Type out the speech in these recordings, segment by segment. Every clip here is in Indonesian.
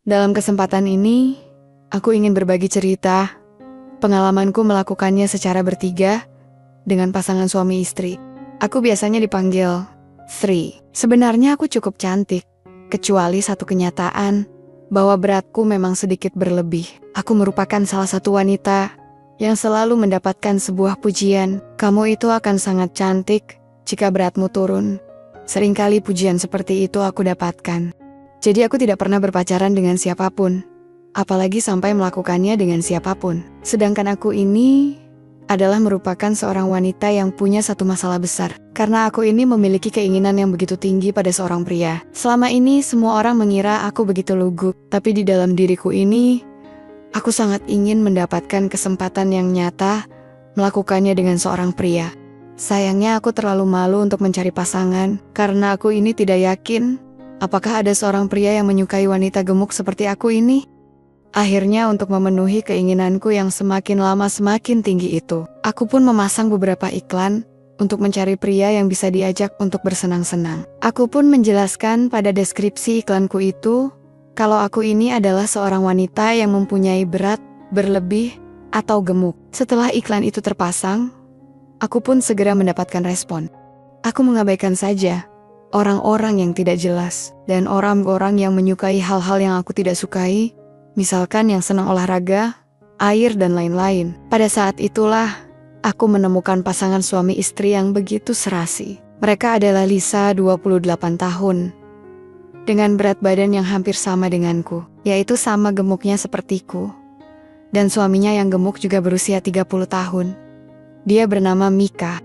Dalam kesempatan ini, aku ingin berbagi cerita pengalamanku melakukannya secara bertiga dengan pasangan suami istri. Aku biasanya dipanggil Sri. Sebenarnya aku cukup cantik, kecuali satu kenyataan bahwa beratku memang sedikit berlebih. Aku merupakan salah satu wanita yang selalu mendapatkan sebuah pujian. Kamu itu akan sangat cantik jika beratmu turun. Seringkali pujian seperti itu aku dapatkan. Jadi aku tidak pernah berpacaran dengan siapapun, apalagi sampai melakukannya dengan siapapun. Sedangkan aku ini adalah merupakan seorang wanita yang punya satu masalah besar. Karena aku ini memiliki keinginan yang begitu tinggi pada seorang pria. Selama ini semua orang mengira aku begitu lugu, tapi di dalam diriku ini, aku sangat ingin mendapatkan kesempatan yang nyata melakukannya dengan seorang pria. Sayangnya aku terlalu malu untuk mencari pasangan, karena aku ini tidak yakin apakah ada seorang pria yang menyukai wanita gemuk seperti aku ini. Akhirnya untuk memenuhi keinginanku yang semakin lama semakin tinggi itu, aku pun memasang beberapa iklan untuk mencari pria yang bisa diajak untuk bersenang-senang. Aku pun menjelaskan pada deskripsi iklanku itu, kalau aku ini adalah seorang wanita yang mempunyai berat, berlebih, atau gemuk. Setelah iklan itu terpasang, aku pun segera mendapatkan respon. Aku mengabaikan saja orang-orang yang tidak jelas dan orang-orang yang menyukai hal-hal yang aku tidak sukai, misalkan yang senang olahraga, air, dan lain-lain. Pada saat itulah, aku menemukan pasangan suami istri yang begitu serasi. Mereka adalah Lisa, 28 tahun, dengan berat badan yang hampir sama denganku, yaitu sama gemuknya sepertiku. Dan suaminya yang gemuk juga berusia 30 tahun. Dia bernama Mika.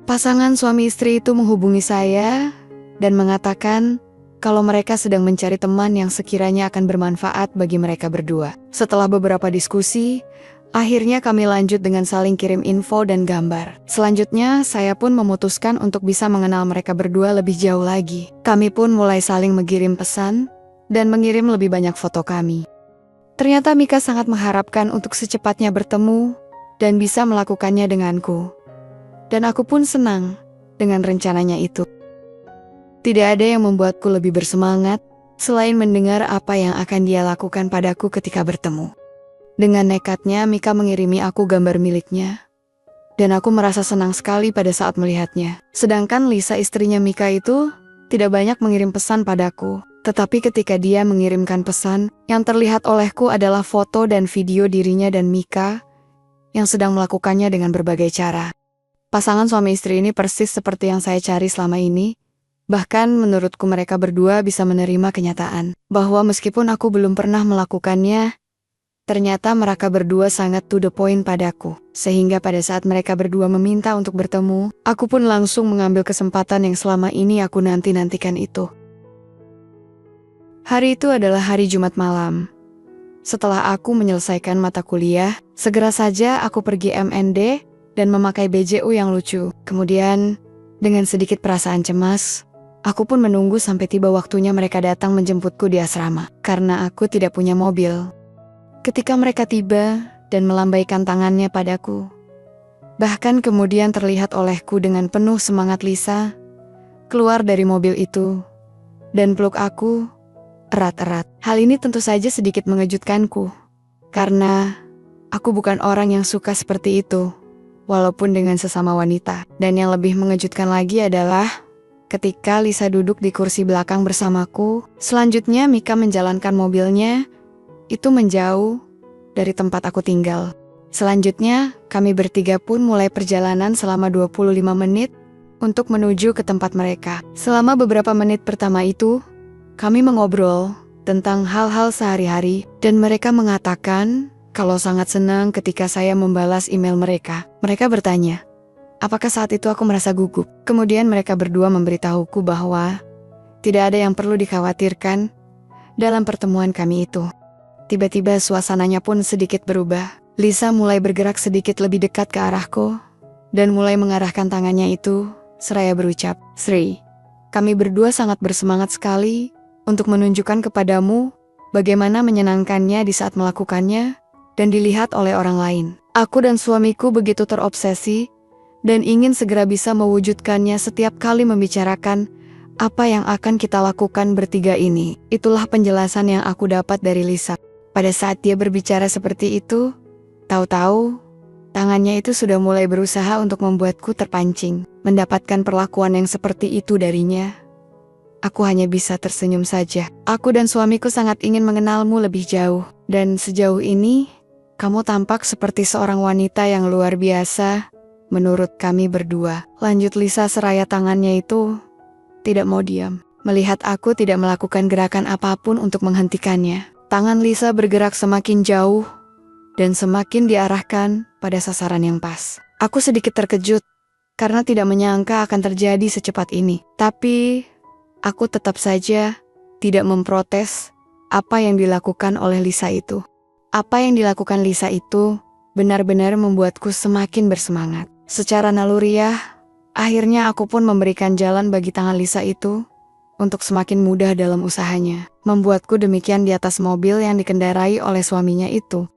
Pasangan suami istri itu menghubungi saya dan mengatakan kalau mereka sedang mencari teman yang sekiranya akan bermanfaat bagi mereka berdua. Setelah beberapa diskusi, akhirnya kami lanjut dengan saling kirim info dan gambar. Selanjutnya, saya pun memutuskan untuk bisa mengenal mereka berdua lebih jauh lagi. Kami pun mulai saling mengirim pesan dan mengirim lebih banyak foto kami. Ternyata Mika sangat mengharapkan untuk secepatnya bertemu dan bisa melakukannya denganku. Dan aku pun senang dengan rencananya itu. Tidak ada yang membuatku lebih bersemangat selain mendengar apa yang akan dia lakukan padaku ketika bertemu. Dengan nekatnya, Mika mengirimi aku gambar miliknya. Dan aku merasa senang sekali pada saat melihatnya. Sedangkan Lisa, istrinya Mika itu, tidak banyak mengirim pesan padaku. Tetapi ketika dia mengirimkan pesan, yang terlihat olehku adalah foto dan video dirinya dan Mika yang sedang melakukannya dengan berbagai cara. Pasangan suami istri ini persis seperti yang saya cari selama ini. Bahkan menurutku mereka berdua bisa menerima kenyataan bahwa meskipun aku belum pernah melakukannya, ternyata mereka berdua sangat to the point padaku. Sehingga pada saat mereka berdua meminta untuk bertemu, aku pun langsung mengambil kesempatan yang selama ini aku nanti-nantikan itu. Hari itu adalah hari Jumat malam. Setelah aku menyelesaikan mata kuliah, segera saja aku pergi MND dan memakai BJU yang lucu. Kemudian, dengan sedikit perasaan cemas, aku pun menunggu sampai tiba waktunya mereka datang menjemputku di asrama, karena aku tidak punya mobil. Ketika mereka tiba dan melambaikan tangannya padaku, bahkan kemudian terlihat olehku dengan penuh semangat Lisa keluar dari mobil itu dan peluk aku erat-erat. Hal ini tentu saja sedikit mengejutkanku, karena aku bukan orang yang suka seperti itu, walaupun dengan sesama wanita. Dan yang lebih mengejutkan lagi adalah ketika Lisa duduk di kursi belakang bersamaku, selanjutnya Mika menjalankan mobilnya itu menjauh dari tempat aku tinggal. Selanjutnya, kami bertiga pun mulai perjalanan selama 25 menit untuk menuju ke tempat mereka. Selama beberapa menit pertama itu, kami mengobrol tentang hal-hal sehari-hari dan mereka mengatakan kalau sangat senang ketika saya membalas email mereka. Mereka bertanya, apakah saat itu aku merasa gugup? Kemudian mereka berdua memberitahuku bahwa tidak ada yang perlu dikhawatirkan dalam pertemuan kami itu. Tiba-tiba suasananya pun sedikit berubah. Lisa mulai bergerak sedikit lebih dekat ke arahku dan mulai mengarahkan tangannya itu seraya berucap, Sri, kami berdua sangat bersemangat sekali untuk menunjukkan kepadamu bagaimana menyenangkannya di saat melakukannya dan dilihat oleh orang lain. Aku dan suamiku begitu terobsesi dan ingin segera bisa mewujudkannya setiap kali membicarakan Apa yang akan kita lakukan bertiga ini? Itulah penjelasan yang aku dapat dari Lisa. Pada saat dia berbicara seperti itu, tahu-tahu tangannya itu sudah mulai berusaha untuk membuatku terpancing. Mendapatkan perlakuan yang seperti itu darinya, aku hanya bisa tersenyum saja. Aku dan suamiku sangat ingin mengenalmu lebih jauh. Dan sejauh ini, kamu tampak seperti seorang wanita yang luar biasa menurut kami berdua. Lanjut Lisa seraya tangannya itu tidak mau diam. Melihat aku tidak melakukan gerakan apapun untuk menghentikannya. Tangan Lisa bergerak semakin jauh dan semakin diarahkan pada sasaran yang pas. Aku sedikit terkejut karena tidak menyangka akan terjadi secepat ini. Tapi aku tetap saja tidak memprotes apa yang dilakukan oleh Lisa itu. Apa yang dilakukan Lisa itu benar-benar membuatku semakin bersemangat. Secara naluriah, akhirnya aku pun memberikan jalan bagi tangan Lisa itu untuk semakin mudah dalam usahanya. Membuatku demikian di atas mobil yang dikendarai oleh suaminya itu.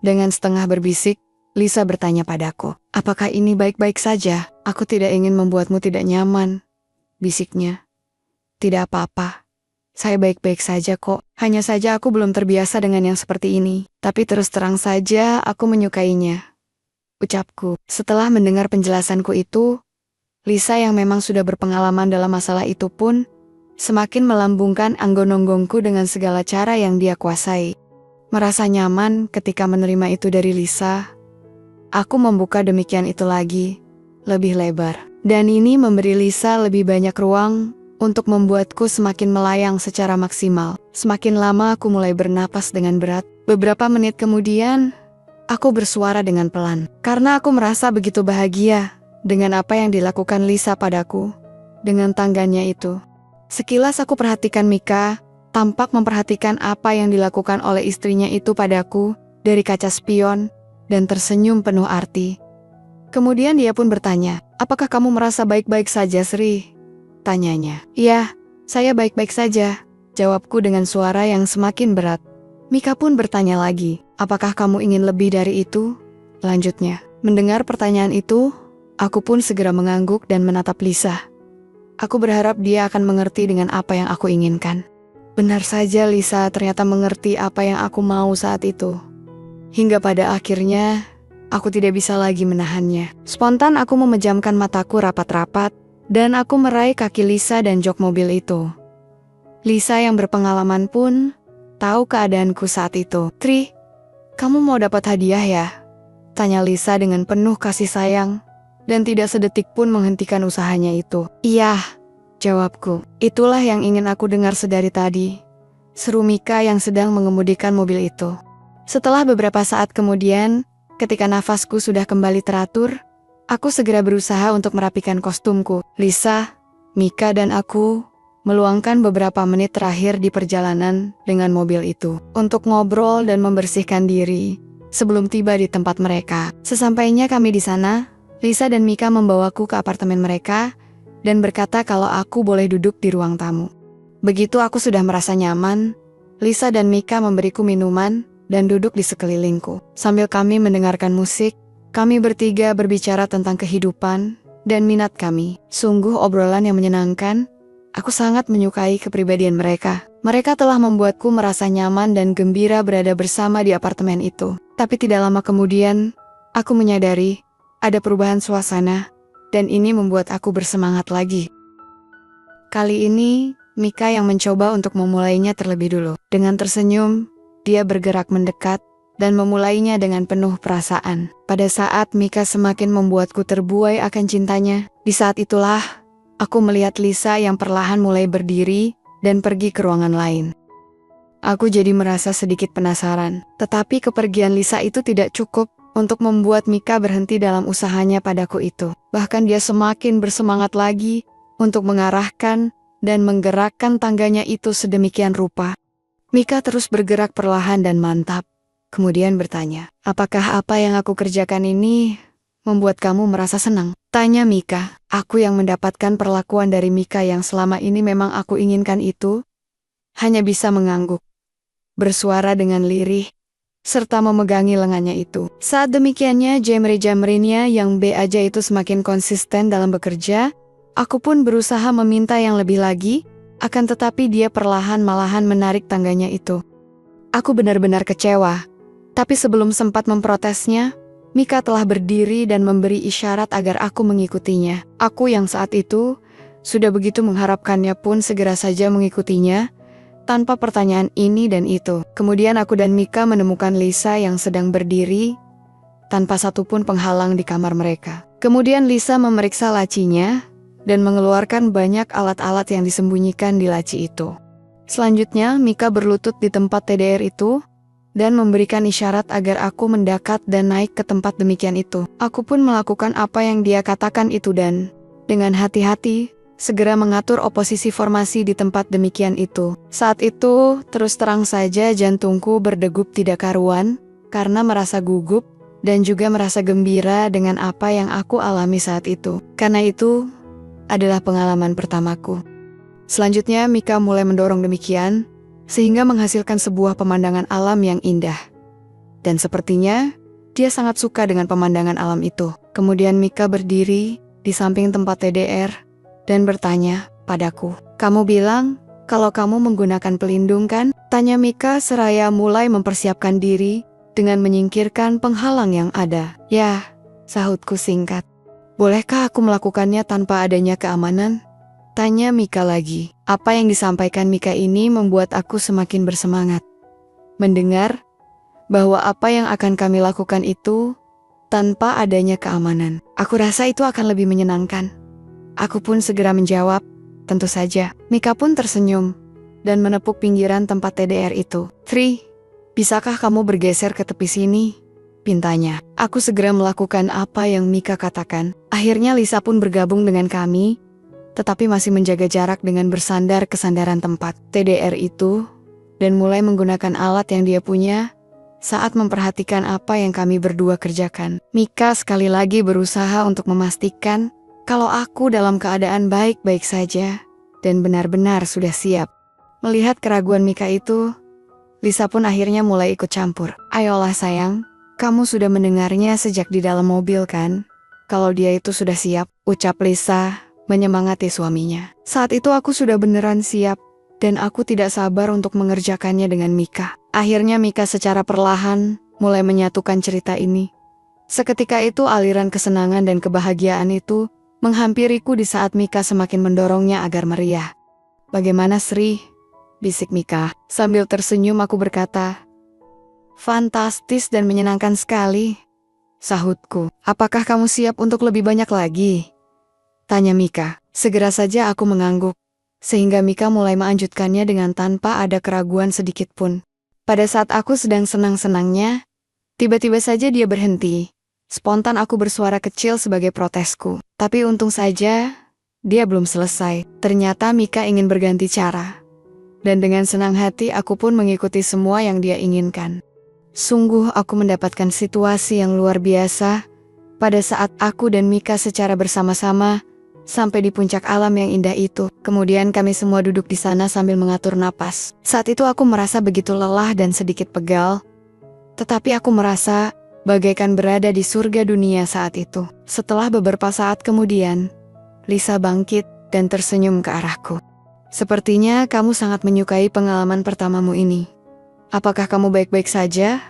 Dengan setengah berbisik, Lisa bertanya padaku, "Apakah ini baik-baik saja? Aku tidak ingin membuatmu tidak nyaman," bisiknya. "Tidak apa-apa. Saya baik-baik saja kok. Hanya saja aku belum terbiasa dengan yang seperti ini. Tapi terus terang saja aku menyukainya," ucapku. Setelah mendengar penjelasanku itu, Lisa yang memang sudah berpengalaman dalam masalah itu pun semakin melambungkan anggon-onggongku dengan segala cara yang dia kuasai. Merasa nyaman ketika menerima itu dari Lisa, aku membuka demikian itu lagi, lebih lebar. Dan ini memberi Lisa lebih banyak ruang untuk membuatku semakin melayang secara maksimal. Semakin lama aku mulai bernapas dengan berat. Beberapa menit kemudian, aku bersuara dengan pelan. Karena aku merasa begitu bahagia dengan apa yang dilakukan Lisa padaku, dengan tangganya itu. Sekilas aku perhatikan Mika, tampak memperhatikan apa yang dilakukan oleh istrinya itu padaku dari kaca spion dan tersenyum penuh arti. Kemudian dia pun bertanya, "Apakah kamu merasa baik-baik saja, Sri?" tanyanya. "Iya, saya baik-baik saja," jawabku dengan suara yang semakin berat. Mika pun bertanya lagi, "Apakah kamu ingin lebih dari itu?" lanjutnya. Mendengar pertanyaan itu, aku pun segera mengangguk dan menatap Lisa. Aku berharap dia akan mengerti dengan apa yang aku inginkan. Benar saja Lisa ternyata mengerti apa yang aku mau saat itu. Hingga pada akhirnya, aku tidak bisa lagi menahannya. Spontan aku memejamkan mataku rapat-rapat, dan aku meraih kaki Lisa dan jok mobil itu. Lisa yang berpengalaman pun tahu keadaanku saat itu. "Tri, kamu mau dapat hadiah ya?" tanya Lisa dengan penuh kasih sayang, dan tidak sedetik pun menghentikan usahanya itu. "Iya," jawabku. "Itulah yang ingin aku dengar sedari tadi," seru Mika yang sedang mengemudikan mobil itu. Setelah beberapa saat kemudian, ketika nafasku sudah kembali teratur, aku segera berusaha untuk merapikan kostumku. Lisa, Mika dan aku meluangkan beberapa menit terakhir di perjalanan dengan mobil itu untuk ngobrol dan membersihkan diri sebelum tiba di tempat mereka. Sesampainya kami di sana, Lisa dan Mika membawaku ke apartemen mereka dan berkata kalau aku boleh duduk di ruang tamu. Begitu aku sudah merasa nyaman, Lisa dan Mika memberiku minuman dan duduk di sekelilingku. Sambil kami mendengarkan musik, kami bertiga berbicara tentang kehidupan dan minat kami. Sungguh obrolan yang menyenangkan. Aku sangat menyukai kepribadian mereka. Mereka telah membuatku merasa nyaman dan gembira berada bersama di apartemen itu. Tapi tidak lama kemudian, aku menyadari ada perubahan suasana, dan ini membuat aku bersemangat lagi. Kali ini, Mika yang mencoba untuk memulainya terlebih dulu. Dengan tersenyum, dia bergerak mendekat dan memulainya dengan penuh perasaan. Pada saat Mika semakin membuatku terbuai akan cintanya, di saat itulah aku melihat Lisa yang perlahan mulai berdiri dan pergi ke ruangan lain. Aku jadi merasa sedikit penasaran, tetapi kepergian Lisa itu tidak cukup untuk membuat Mika berhenti dalam usahanya padaku itu. Bahkan dia semakin bersemangat lagi untuk mengarahkan dan menggerakkan tangganya itu sedemikian rupa. Mika terus bergerak perlahan dan mantap. Kemudian bertanya, "Apakah apa yang aku kerjakan ini membuat kamu merasa senang?" tanya Mika. Aku yang mendapatkan perlakuan dari Mika yang selama ini memang aku inginkan itu, hanya bisa mengangguk, bersuara dengan lirih, serta memegangi lengannya itu. Saat demikiannya, jamri-jamrinya yang B aja itu semakin konsisten dalam bekerja, Aku pun berusaha meminta yang lebih lagi, akan tetapi dia perlahan-malahan menarik tangganya itu. Aku benar-benar kecewa. Tapi sebelum sempat memprotesnya, Mika telah berdiri dan memberi isyarat agar aku mengikutinya. Aku yang saat itu sudah begitu mengharapkannya pun segera saja mengikutinya, tanpa pertanyaan ini dan itu. Kemudian aku dan Mika menemukan Lisa yang sedang berdiri, tanpa satupun penghalang di kamar mereka. Kemudian Lisa memeriksa lacinya, dan mengeluarkan banyak alat-alat yang disembunyikan di laci itu. Selanjutnya, Mika berlutut di tempat TDR itu, dan memberikan isyarat agar aku mendekat dan naik ke tempat demikian itu. Aku pun melakukan apa yang dia katakan itu dan, dengan hati-hati, segera mengatur oposisi formasi di tempat demikian itu. Saat itu, terus terang saja jantungku berdegup tidak karuan, karena merasa gugup, dan juga merasa gembira dengan apa yang aku alami saat itu. Karena itu, adalah pengalaman pertamaku. Selanjutnya, Mika mulai mendorong demikian, sehingga menghasilkan sebuah pemandangan alam yang indah. Dan sepertinya, dia sangat suka dengan pemandangan alam itu. Kemudian Mika berdiri di samping tempat TDR, dan bertanya padaku, "Kamu bilang kalau kamu menggunakan pelindung kan?" Tanya Mika seraya mulai mempersiapkan diri dengan menyingkirkan penghalang yang ada. "Ya," sahutku singkat. "Bolehkah aku melakukannya tanpa adanya keamanan?" Tanya Mika lagi. Apa yang disampaikan Mika ini membuat aku semakin bersemangat. Mendengar bahwa apa yang akan kami lakukan itu tanpa adanya keamanan. Aku rasa itu akan lebih menyenangkan. Aku pun segera menjawab, "Tentu saja." Mika pun tersenyum dan menepuk pinggiran tempat TDR itu. "Tri, bisakah kamu bergeser ke tepi sini?" pintanya. Aku segera melakukan apa yang Mika katakan. Akhirnya Lisa pun bergabung dengan kami, tetapi masih menjaga jarak dengan bersandar ke sandaran tempat TDR itu, dan mulai menggunakan alat yang dia punya saat memperhatikan apa yang kami berdua kerjakan. Mika sekali lagi berusaha untuk memastikan kalau aku dalam keadaan baik-baik saja dan benar-benar sudah siap. Melihat keraguan Mika itu, Lisa pun akhirnya mulai ikut campur. "Ayolah sayang, kamu sudah mendengarnya sejak di dalam mobil kan? Kalau dia itu sudah siap," ucap Lisa menyemangati suaminya. Saat itu aku sudah beneran siap, dan aku tidak sabar untuk mengerjakannya dengan Mika. Akhirnya Mika secara perlahan mulai menyatukan cerita ini. Seketika itu aliran kesenangan dan kebahagiaan itu menghampiriku di saat Mika semakin mendorongnya agar meriah. "Bagaimana Sri?" bisik Mika. Sambil tersenyum aku berkata, "Fantastis dan menyenangkan sekali," sahutku. "Apakah kamu siap untuk lebih banyak lagi?" tanya Mika. Segera saja aku mengangguk, sehingga Mika mulai melanjutkannya dengan tanpa ada keraguan sedikit pun. Pada saat aku sedang senang-senangnya, tiba-tiba saja dia berhenti. Spontan aku bersuara kecil sebagai protesku. Tapi untung saja, dia belum selesai. Ternyata Mika ingin berganti cara. Dan dengan senang hati aku pun mengikuti semua yang dia inginkan. Sungguh aku mendapatkan situasi yang luar biasa pada saat aku dan Mika secara bersama-sama sampai di puncak alam yang indah itu. Kemudian kami semua duduk di sana sambil mengatur napas. Saat itu aku merasa begitu lelah dan sedikit pegal. Tetapi aku merasa bagaikan berada di surga dunia saat itu. Setelah beberapa saat kemudian, Lisa bangkit dan tersenyum ke arahku. "Sepertinya kamu sangat menyukai pengalaman pertamamu ini. Apakah kamu baik-baik saja?"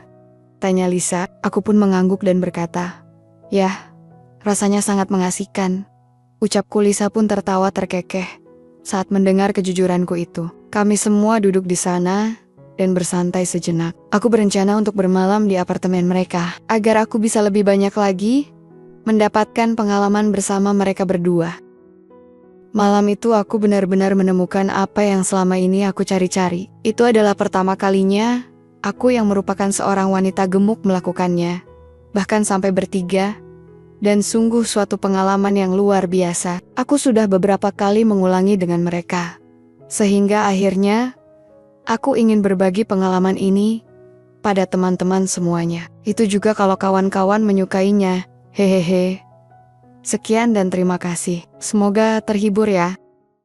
tanya Lisa. Aku pun mengangguk dan berkata, "Ya, rasanya sangat mengasihkan." Ucapku. Lisa pun tertawa terkekeh saat mendengar kejujuranku itu. Kami semua duduk di sana dan bersantai sejenak. Aku berencana untuk bermalam di apartemen mereka, agar aku bisa lebih banyak lagi mendapatkan pengalaman bersama mereka berdua. Malam itu aku benar-benar menemukan apa yang selama ini aku cari-cari. Itu adalah pertama kalinya aku yang merupakan seorang wanita gemuk melakukannya, bahkan sampai bertiga. Dan sungguh suatu pengalaman yang luar biasa. Aku sudah beberapa kali mengulangi dengan mereka. Sehingga akhirnya, aku ingin berbagi pengalaman ini pada teman-teman semuanya. Itu juga kalau kawan-kawan menyukainya. Hehehe. Sekian dan terima kasih. Semoga terhibur ya.